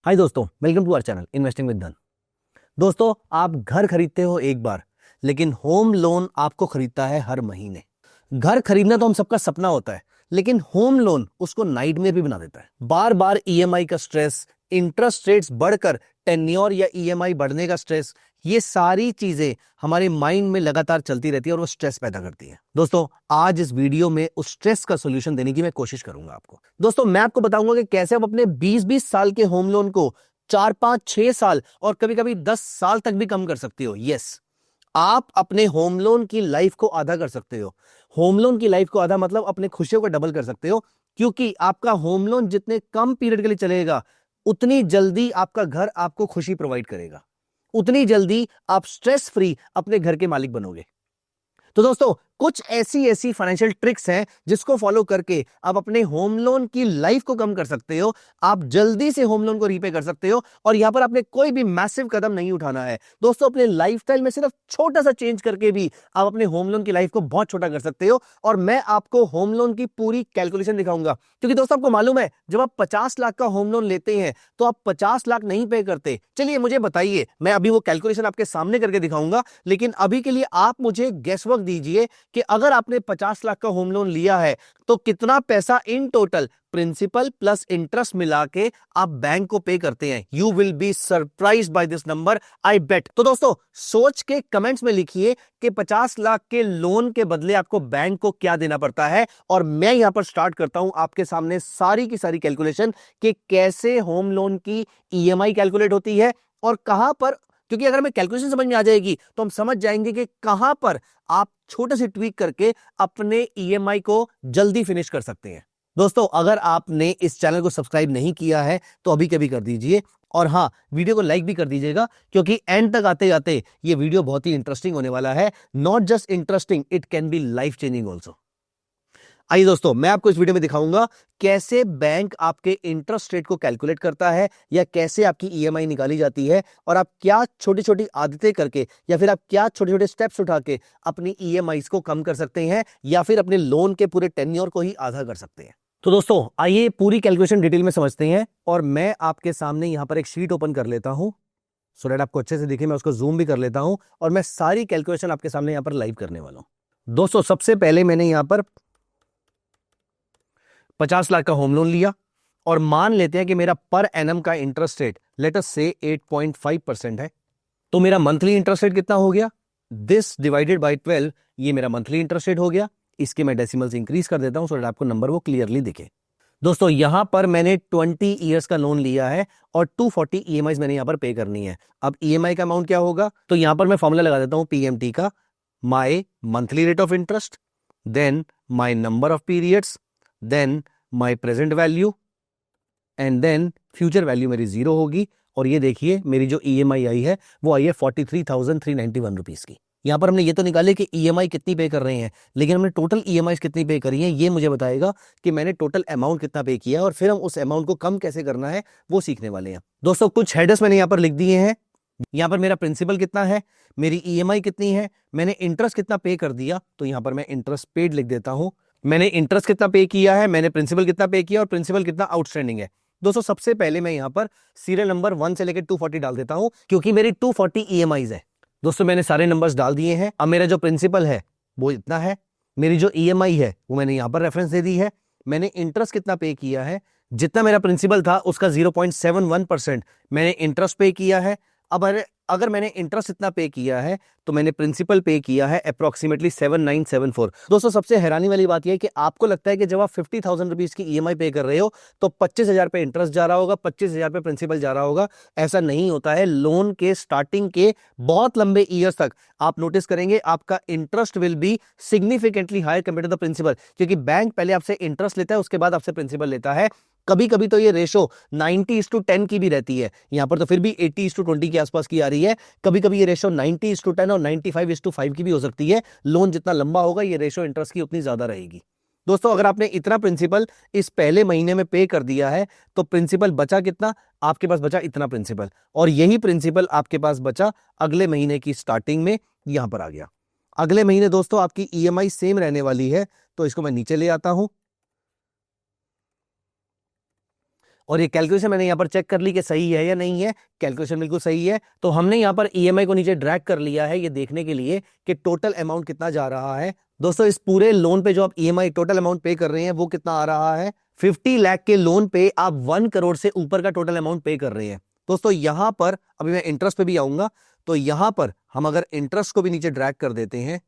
हाय दोस्तों, welcome to our channel investing with Dhan. दोस्तों, आप घर खरीदते हो एक बार, लेकिन होम लोन आपको खरीदता है हर महीने। घर खरीदना तो हम सबका सपना होता है, लेकिन होम लोन उसको नाइटमेयर भी बना देता है। बार बार ईएमआई का स्ट्रेस, इंटरेस्ट रेट्स बढ़कर टेन्योर या ईएमआई बढ़ने का स्ट्रेस, ये सारी चीजें हमारे माइंड में लगातार चलती रहती है और वो स्ट्रेस पैदा करती है। दोस्तों, आज इस वीडियो में उस स्ट्रेस का सोल्यूशन देने की मैं कोशिश करूंगा आपको। दोस्तों, मैं आपको बताऊंगा कि कैसे आप अपने 20-20 साल के होम लोन को 4-5-6 साल और कभी कभी 10 साल तक भी कम कर सकते हो। यस, आप अपने होम लोन की लाइफ को आधा कर सकते हो। होम लोन की लाइफ को आधा मतलब अपने खुशियों को डबल कर सकते हो, क्योंकि आपका होम लोन जितने कम पीरियड के लिए चलेगा, उतनी जल्दी आपका घर आपको खुशी प्रोवाइड करेगा, उतनी जल्दी आप स्ट्रेस फ्री अपने घर के मालिक बनोगे। तो दोस्तों, कुछ ऐसी फाइनेंशियल ट्रिक्स हैं जिसको फॉलो करके आप अपने होम लोन की लाइफ को कम कर सकते हो। आप जल्दी से होम लोन को रीपे कर सकते हो और यहां पर आपने कोई भी मैसिव कदम नहीं उठाना है। दोस्तों, अपने लाइफस्टाइल में सिर्फ छोटा सा चेंज करके भी आप अपने होम लोन की लाइफ को बहुत छोटा कर सकते हो। और मैं आपको होम लोन की पूरी कैलकुलेशन दिखाऊंगा, क्योंकि दोस्तों आपको मालूम है, जब आप 50 लाख का होम लोन लेते हैं तो आप 50 लाख नहीं पे करते। चलिए मुझे बताइए, मैं अभी वो कैलकुलेशन आपके सामने करके दिखाऊंगा, लेकिन अभी के लिए आप मुझे गेसवर्क दीजिए कि अगर आपने 50 लाख का होम लोन लिया है तो कितना पैसा in total principal plus interest मिला के आप बैंक को पे करते हैं। You will be surprise by this number, I bet. तो दोस्तों, सोच के कमेंट्स में लिखिए कि 50 लाख के लोन के बदले आपको बैंक को क्या देना पड़ता है, और मैं यहां पर स्टार्ट करता हूं आपके सामने सारी की सारी कैलकुलेशन कि कैसे होम लोन की ईएमआई कैलकुलेट होती है और कहां पर, क्योंकि अगर हमें कैलकुलेशन समझ में आ जाएगी तो हम समझ जाएंगे कि कहां पर आप छोटे से ट्वीक करके अपने ईएमआई को जल्दी फिनिश कर सकते हैं। दोस्तों, अगर आपने इस चैनल को सब्सक्राइब नहीं किया है तो अभी कभी कर दीजिए, और हाँ, वीडियो को लाइक भी कर दीजिएगा, क्योंकि एंड तक आते जाते ये वीडियो बहुत ही इंटरेस्टिंग होने वाला है। Not just interesting, it can be life changing also. आइए दोस्तों, मैं आपको इस वीडियो में दिखाऊंगा कैसे बैंक आपके इंटरेस्ट रेट को कैलकुलेट करता है, या कैसे आपकी ईएमआई निकाली जाती है, और आप क्या छोटी छोटी आदतें करके या फिर आप क्या छोटे छोटे स्टेप्स उठा के अपनी ईएमआई को कम कर सकते हैं, या फिर अपने लोन के पूरे टेन्योर को ही आधा कर सकते हैं। तो दोस्तों, आइए पूरी कैलकुलेशन डिटेल में समझते हैं, और मैं आपके सामने यहां पर एक शीट ओपन कर लेता हूं सो दैट आपको अच्छे से दिखे। मैं उसको जूम भी कर लेता हूं और मैं सारी कैलकुलेशन आपके सामने यहां पर लाइव करने वाला हूं। दोस्तों, सबसे पहले मैंने यहां पर 50 लाख का होम लोन लिया, और मान लेते हैं कि मेरा पर एनम का इंटरेस्ट रेट लेट अस से 8.5% है। तो मेरा मंथली इंटरेस्ट रेट कितना हो गया? दिस डिवाइडेड बाय 12, ये मेरा मंथली इंटरेस्ट रेट हो गया। इसके मैं डेसिमल्स इंक्रीज कर देता हूं सो दैट आपको नंबर वो क्लियरली दिखे। दोस्तों, यहां पर मैंने 20 ईयर्स का लोन लिया है और 240 ईएमआई मैंने यहां पर पे करनी है। अब ईएमआई का अमाउंट क्या होगा? तो यहां पर मैं फॉर्मूला लगा देता हूं पीएमटी का, my monthly rate of interest, then my number of periods, then my present value, and then future value मेरी जीरो होगी। और ये देखिए, मेरी जो ईएमआई आई है वो आई है 43,391 रुपीज की। यहां पर हमने ये तो निकाले कि ईएमआई कितनी पे कर रहे हैं, लेकिन हमने टोटल ईएमआई कितनी पे करी है ये मुझे बताएगा कि मैंने टोटल अमाउंट कितना पे किया है, और फिर हम उस अमाउंट को कम कैसे करना है वो सीखने वाले हैं। दोस्तों, कुछ हेडर्स मैंने यहां पर लिख दिए हैं। यहां पर मेरा प्रिंसिपल कितना है, मेरी ईएमआई कितनी है, मैंने इंटरेस्ट कितना पे कर दिया, तो यहां पर मैं इंटरेस्ट पेड लिख देता हूं। मैंने इंटरेस्ट कितना पे किया है, मैंने प्रिंसिपल कितना पे किया, और प्रिंसिपल कितना आउटस्टैंडिंग है। दोस्तों, सबसे पहले मैं यहां पर सीरियल नंबर 1 से लेकर 240 डाल देता हूं, क्योंकि मेरी 240 ईएमआईज है। दोस्तों, मैंने सारे नंबर्स डाल दिए हैं। अब मेरा जो प्रिंसिपल है वो इतना है, मेरी जो ईएमआई है वो मैंने यहां पर रेफरेंस दे दी है, मैंने इंटरेस्ट कितना पे किया है, जितना मेरा प्रिंसिपल था उसका 0.71% मैंने इंटरेस्ट पे किया है। अब अगर मैंने इंटरेस्ट इतना पे किया है तो मैंने प्रिंसिपल पे किया है अप्रोक्सीमेटली 7974। दोस्तों, सबसे हैरानी वाली बात यह है कि आपको लगता है कि जब आप 50,000 रुपीज की ईएमआई पे कर रहे हो तो 25,000 पे इंटरेस्ट जा रहा होगा, 25,000 पे प्रिंसिपल जा रहा होगा। ऐसा नहीं होता है। लोन के स्टार्टिंग के बहुत लंबे ईयर्स तक आप नोटिस करेंगे आपका interest will be significantly higher compare to the principal, क्योंकि बैंक पहले आपसे इंटरेस्ट लेता है, उसके बाद आपसे प्रिंसिपल लेता है। कभी कभी तो ये रेशो 90:10 की भी रहती है, यहां पर तो फिर भी 80:20 के आसपास की आ रही है। कभी कभी ये रेशो 90:10 और 95:5 की भी हो सकती है। लोन जितना लंबा होगा ये रेशो इंटरेस्ट की उतनी ज्यादा रहेगी। दोस्तों, अगर आपने इतना प्रिंसिपल इस पहले महीने में पे कर दिया है तो प्रिंसिपल बचा कितना? आपके पास बचा इतना प्रिंसिपल, और यही प्रिंसिपल आपके पास बचा अगले महीने की स्टार्टिंग में यहां पर आ गया। अगले महीने दोस्तों आपकी ईएमआई सेम रहने वाली है, तो इसको मैं नीचे ले आता हूं। और ये कैलकुलेशन मैंने यहाँ पर चेक कर ली कि सही है या नहीं है। कैलकुलेशन बिल्कुल सही है। तो हमने यहाँ पर ईएमआई को नीचे ड्रैग कर लिया है ये देखने के लिए कि टोटल अमाउंट कितना जा रहा है। दोस्तों इस पूरे लोन पे जो आप ईएमआई टोटल अमाउंट पे कर रहे हैं वो कितना आ रहा है, 50 लाख के लोन पे आप 1 करोड़ से ऊपर का टोटल अमाउंट पे कर रहे हैं। दोस्तों यहां पर अभी मैं इंटरेस्ट पे भी आऊंगा, तो यहां पर हम अगर इंटरेस्ट को भी नीचे ड्रैग कर देते हैं,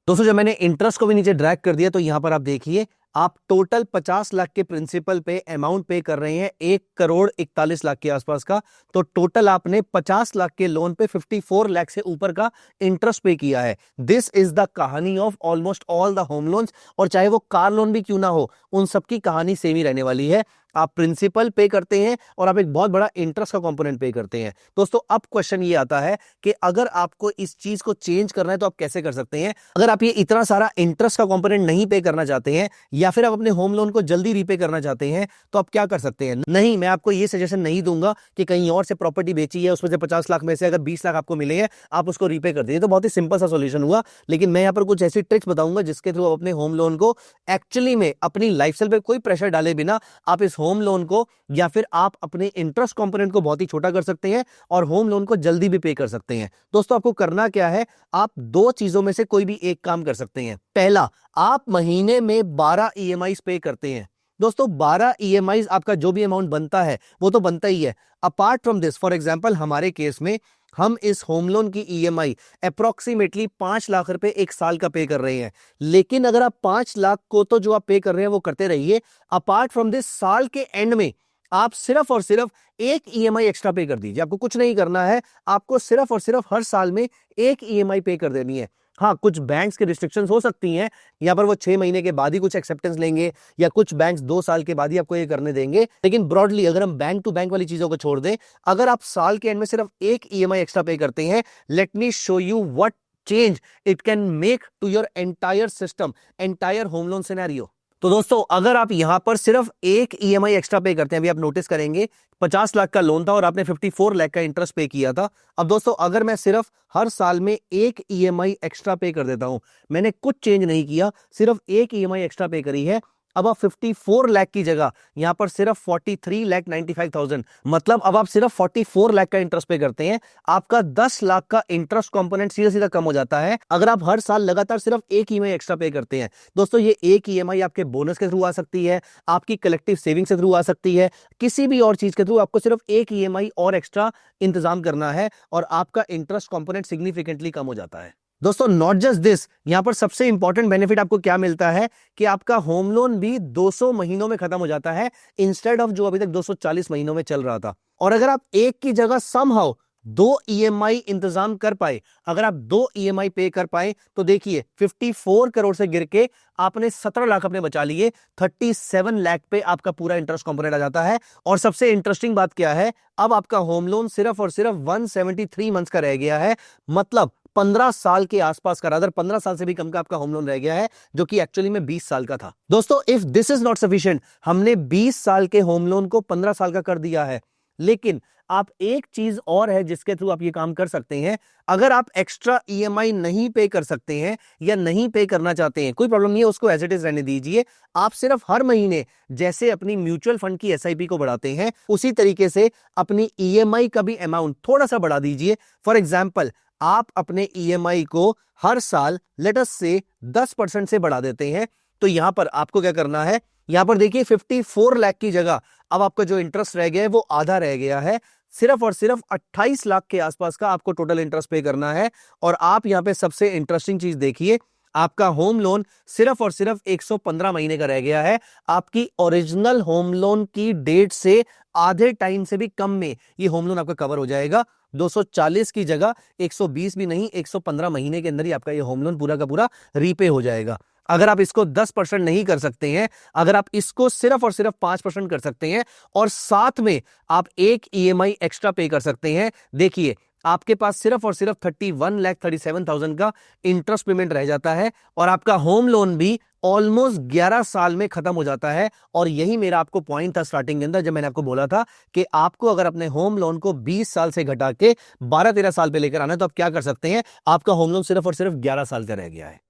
दोस्तों जब मैंने इंटरेस्ट को भी नीचे ड्रैग कर दिया तो यहां पर आप देखिए आप टोटल 50 लाख के प्रिंसिपल पे अमाउंट पे कर रहे हैं 1 करोड़ 41 लाख के आसपास का। तो टोटल आपने 50 लाख के लोन पे 54 लाख से ऊपर का इंटरेस्ट पे किया है। दिस इज द कहानी of almost all the home loans, और चाहे वो कार लोन भी क्यों ना हो उन सबकी कहानी सेम ही रहने वाली है। आप प्रिंसिपल पे करते हैं और आप एक बहुत बड़ा इंटरेस्ट का कंपोनेंट पे करते हैं। दोस्तों अब क्वेश्चन ये आता है कि अगर आपको इस चीज को चेंज करना है तो आप कैसे कर सकते हैं। अगर आप ये इतना सारा इंटरेस्ट का कंपोनेंट नहीं पे करना चाहते हैं या फिर आप अपने होम लोन को जल्दी रीपे करना चाहते हैं तो आप क्या कर सकते हैं। नहीं, मैं आपको ये सजेशन नहीं दूंगा कि कहीं और से प्रॉपर्टी बेची है, उसमें से 50 लाख में से अगर 20 लाख आपको मिले हैं आप उसको रीपे कर दीजिए, तो बहुत ही सिंपल सा सोल्यूशन हुआ। लेकिन मैं यहाँ पर कुछ ऐसी ट्रिक्स बताऊंगा जिसके थ्रू आप अपने होम लोन को एक्चुअली में अपनी लाइफस्टाइल पे कोई प्रेशर डाले बिना आप इस होम लोन को या फिर आप अपने इंटरेस्ट कंपोनेंट को बहुत ही छोटा कर सकते हैं और होम लोन को जल्दी भी पे कर सकते हैं। दोस्तों आपको करना क्या है, आप दो चीजों में से कोई भी एक काम कर सकते हैं। पहला, आप महीने में 12 ईएमआई पे करते हैं। दोस्तों 12 ईएमआई आपका जो भी अमाउंट बनता है वो तो बनता ही है। Apart from this, for example हमारे केस में हम इस होम लोन की ईएमआई अप्रोक्सीमेटली 5 लाख रुपए एक साल का पे कर रहे हैं। लेकिन अगर आप 5 लाख को तो जो आप पे कर रहे हैं वो करते रहिए, अपार्ट फ्रॉम दिस साल के एंड में आप सिर्फ और सिर्फ एक ईएमआई एक्स्ट्रा पे कर दीजिए। आपको कुछ नहीं करना है, आपको सिर्फ और सिर्फ हर साल में एक ईएमआई पे कर देनी है। हाँ, कुछ बैंक्स के रिस्ट्रिक्शंस हो सकती हैं, यहाँ पर वो 6 महीने के बाद ही कुछ एक्सेप्टेंस लेंगे या कुछ बैंक्स 2 साल के बाद ही आपको ये करने देंगे। लेकिन ब्रॉडली अगर हम बैंक टू बैंक वाली चीजों को छोड़ दें, अगर आप साल के एंड में सिर्फ एक ईएमआई एक्स्ट्रा पे करते हैं, let me show you what change it can make to your entire system, entire home loan scenario. तो दोस्तों अगर आप यहां पर सिर्फ एक ईएमआई एक्स्ट्रा पे करते हैं, अभी आप नोटिस करेंगे 50 लाख का लोन था और आपने 54 लाख का इंटरेस्ट पे किया था। अब दोस्तों अगर मैं सिर्फ हर साल में एक ईएमआई एक्स्ट्रा पे कर देता हूं, मैंने कुछ चेंज नहीं किया, सिर्फ एक ईएमआई एक्स्ट्रा पे करी है, अब आप 54 लाख की जगह यहां पर सिर्फ 43,95,000, मतलब अब आप सिर्फ 44 लाख का इंटरेस्ट पे करते हैं। आपका 10 लाख का इंटरेस्ट कंपोनेंट सीधा सीधा कम हो जाता है अगर आप हर साल लगातार सिर्फ एक ईएमआई एक्स्ट्रा पे करते हैं। दोस्तों ये एक ईएमआई आपके बोनस के थ्रू आ सकती है, आपकी कलेक्टिव सेविंग से थ्रू आ सकती है, किसी भी और चीज के थ्रू आपको सिर्फ एक ईएमआई और एक्स्ट्रा इंतजाम करना है और आपका इंटरेस्ट कंपोनेंट सिग्निफिकेंटली कम हो जाता है। दोस्तों नॉट जस्ट दिस, यहां पर सबसे इंपॉर्टेंट बेनिफिट आपको क्या मिलता है कि आपका होम लोन भी 200 महीनों में खत्म हो जाता है इंस्टेड ऑफ जो अभी तक 240 महीनों में चल रहा था। और अगर आप एक की जगह समहाउ 2 ईएमआई इंतजाम कर पाए, अगर आप 2 ईएमआई पे कर पाए, तो देखिए 54 करोड़ से गिर के आपने 17 लाख अपने बचा लिए, 37 लाख पे आपका पूरा इंटरेस्ट कंपोनेंट आ जाता है। और सबसे इंटरेस्टिंग बात क्या है, अब आपका होम लोन सिर्फ और सिर्फ 173 मंथ्स का रह गया है, मतलब 15 साल के आसपास का, रादर 15 साल से भी कम का आपका होम लोन रह गया है, जो कि एक्चुअली में 20 साल का था। दोस्तों if this is not sufficient, हमने 20 साल के होम लोन को 15 साल का कर दिया है, लेकिन आप एक चीज और है जिसके थ्रू आप ये काम कर सकते हैं। अगर आप एक्स्ट्रा ईएमआई नहीं पे कर सकते हैं या नहीं पे करना चाहते हैं, कोई प्रॉब्लम नहीं है, उसको एज इट इज रहने दीजिए। आप सिर्फ हर महीने जैसे अपनी म्यूचुअल फंड की एसआईपी को बढ़ाते हैं उसी तरीके से अपनी ईएमआई का भी अमाउंट थोड़ा सा बढ़ा दीजिए। फॉर एग्जाम्पल आप अपने ईएमआई को हर साल लेट अस से 10% से बढ़ा देते हैं, तो यहां पर आपको क्या करना है, यहां पर देखिए 54 लाख की जगह अब आपका जो इंटरेस्ट रह गया है वो आधा रह गया है, सिर्फ और सिर्फ 28 लाख के आसपास का आपको टोटल इंटरेस्ट पे करना है। और आप यहां पे सबसे इंटरेस्टिंग चीज देखिए, आपका होम लोन सिर्फ और सिर्फ 115 महीने का रह गया है। आपकी ओरिजिनल होम लोन की डेट से आधे टाइम से भी कम में ये होम लोन आपका कवर हो जाएगा। 240 की जगह 120 भी नहीं, 115 महीने के अंदर ही आपका ये होम लोन पूरा का पूरा रीपे हो जाएगा। अगर आप इसको 10% नहीं कर सकते हैं, अगर आप इसको सिर्फ और सिर्फ 5% कर सकते हैं और साथ में आप एक ईएमआई एक्स्ट्रा पे कर सकते हैं, देखिए आपके पास सिर्फ और सिर्फ 31,37,000 का इंटरेस्ट पेमेंट रह जाता है और आपका होम लोन भी ऑलमोस्ट 11 साल में खत्म हो जाता है। और यही मेरा आपको पॉइंट था स्टार्टिंग के अंदर, जब मैंने आपको बोला था कि आपको अगर अपने होम लोन को 20 साल से घटा के 12-13 साल पे लेकर आना है तो आप क्या कर सकते हैं, आपका होम लोन सिर्फ और सिर्फ 11 साल का रह गया है।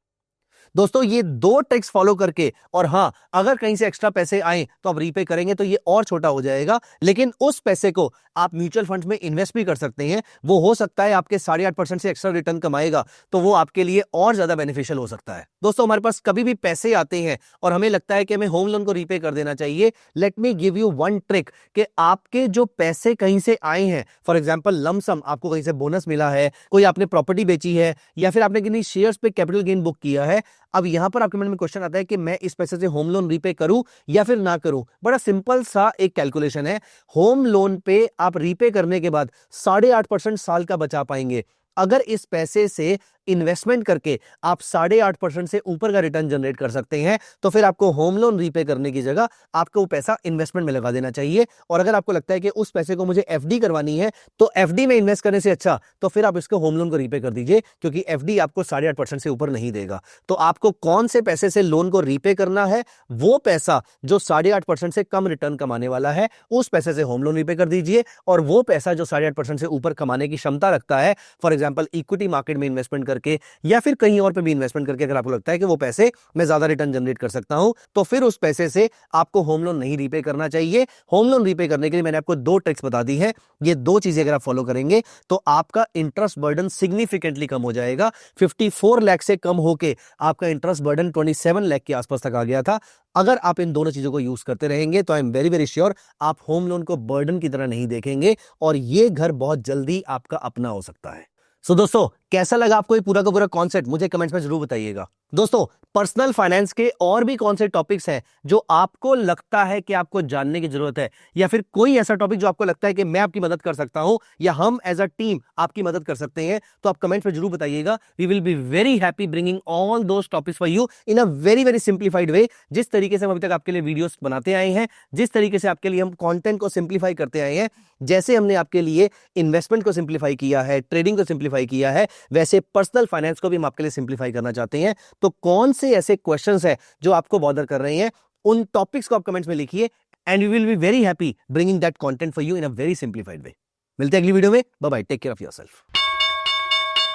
दोस्तों ये 2 ट्रिक्स फॉलो करके, और हाँ अगर कहीं से एक्स्ट्रा पैसे आए तो आप रीपे करेंगे तो ये और छोटा हो जाएगा, लेकिन उस पैसे को आप म्यूचुअल फंड में इन्वेस्ट भी कर सकते हैं। वो हो सकता है आपके 8.5% से एक्स्ट्रा रिटर्न कमाएगा, तो वो आपके लिए और ज्यादा बेनिफिशियल हो सकता है। दोस्तों हमारे पास कभी भी पैसे आते हैं और हमें लगता है कि हमें होम लोन को रीपे कर देना चाहिए, let me give you one trick कि आपके जो पैसे कहीं से आए हैं, फॉर एग्जांपल लमसम आपको कहीं से बोनस मिला है, कोई आपने प्रॉपर्टी बेची है, या फिर आपने किन्हीं शेयर्स पे कैपिटल गेन बुक किया है। अब यहां पर आपके मन में क्वेश्चन आता है कि मैं इस पैसे से होम लोन रीपे करूं या फिर ना करूं। बड़ा सिंपल सा एक कैलकुलेशन है। होम लोन पे आप रीपे करने के बाद 8.5% साल का बचा पाएंगे। अगर इस पैसे से इन्वेस्टमेंट करके आप 8.5% से ऊपर का रिटर्न जनरेट कर सकते हैं, तो फिर आपको होम लोन रीपे करने की जगह आपको वो पैसा इन्वेस्टमेंट में लगा देना चाहिए। और अगर आपको लगता है कि उस पैसे को मुझे एफडी करवानी है, तो एफडी में इन्वेस्ट करने से अच्छा तो फिर आप इसको होम लोन को रीपे कर दीजिए, क्योंकि एफडी आपको 8.5% से ऊपर नहीं देगा। तो आपको कौन से पैसे से लोन को रीपे करना है, वो पैसा जो 8.5% से कम रिटर्न कमाने वाला है, उस पैसे से होम लोन रीपे कर दीजिए। और वो पैसा जो 8.5% से ऊपर कमाने की क्षमता रखता है, फॉर एग्जाम्पल इक्विटी मार्केट में इन्वेस्टमेंट करके या फिर कहीं और पे भी इन्वेस्टमेंट करके, अगर आपको लगता है कि वो पैसे मैं ज्यादा रिटर्न जनरेट कर सकता हूं, तो फिर उस पैसे से आपको होम लोन नहीं रीपे करना चाहिए। होम लोन रीपे करने के लिए मैंने आपको 2 ट्रिक्स बता दी है। ये 2 चीजें अगर आप फॉलो करेंगे तो आपका इंटरेस्ट बर्डन सिग्निफिकेंटली कम हो जाएगा। 54 लाख से कम होके आपका इंटरेस्ट बर्डन 27 लाख के आसपास तक आ गया था। अगर आप इन दोनों चीजों को यूज करते रहेंगे तो I am very very sure आप होम लोन को बर्डन की तरह नहीं देखेंगे और ये घर बहुत जल्दी आपका अपना हो सकता है। सो दोस्तों कैसा लगा आपको ये पूरा का पूरा कॉन्सेप्ट, मुझे कमेंट्स में जरूर बताइएगा। दोस्तों पर्सनल फाइनेंस के और भी कौन से टॉपिक्स हैं जो आपको लगता है कि आपको जानने की जरूरत है, या फिर कोई ऐसा टॉपिक जो आपको लगता है कि मैं आपकी मदद कर सकता हूं या हम एज अ टीम आपकी मदद कर सकते हैं, तो आप कमेंट्स में जरूर बताइएगा। We will be very happy bringing all those topics for you in a very very simplified way. जिस तरीके से हम अभी तक आपके लिए वीडियोस बनाते आए हैं, जिस तरीके से आपके लिए हम कंटेंट को सिंप्लीफाई करते आए हैं, जैसे हमने आपके लिए इन्वेस्टमेंट को सिंप्लीफाई किया है, ट्रेडिंग को सिंप्लीफाई किया है, वैसे पर्सनल फाइनेंस को भी हम आपके लिए सिंप्लीफाई करना चाहते हैं। तो कौन से ऐसे क्वेश्चंस हैं जो आपको बॉदर कर रहे हैं, उन टॉपिक्स को आप कमेंट्स में लिखिए and we will be very happy bringing that content for you in a very simplified way. मिलते हैं अगली वीडियो में। Bye bye, take care of yourself.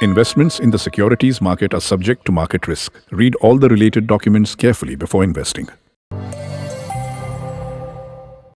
Investments in the securities market are subject to market risk. Read all the related documents carefully before investing.